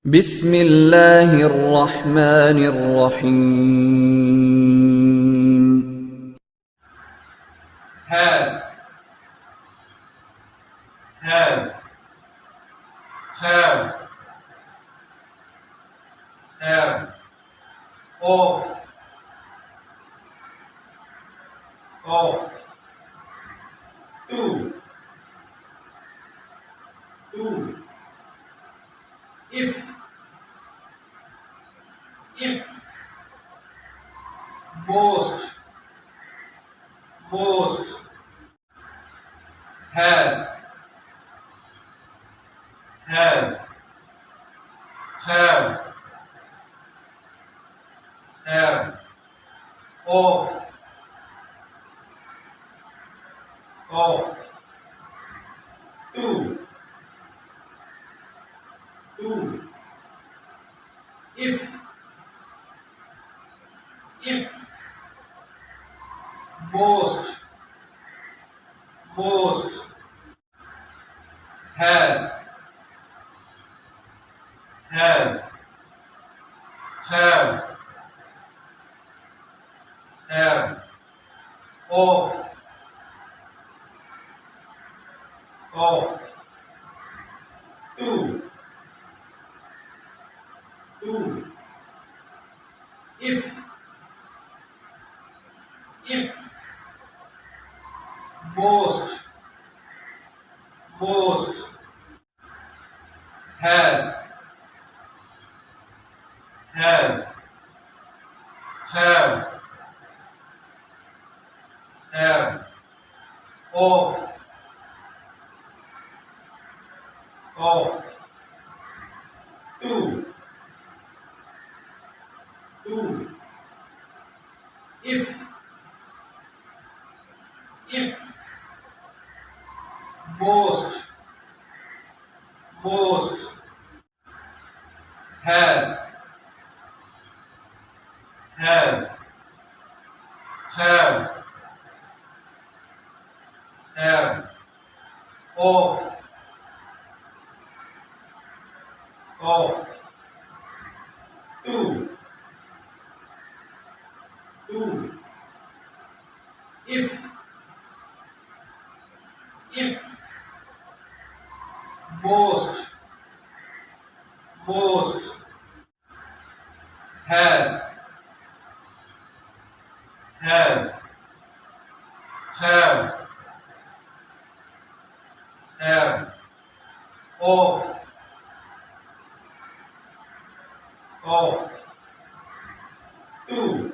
بسم الله الرحمن الرحيم. has, have, of, to, if, most, has, have, of, to, if, most, has, have, of, to, if, most, has, have, of, to, if, most, has, have, of, to, if, most, has, have, of, to,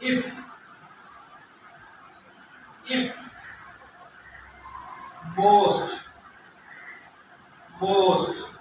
if, most,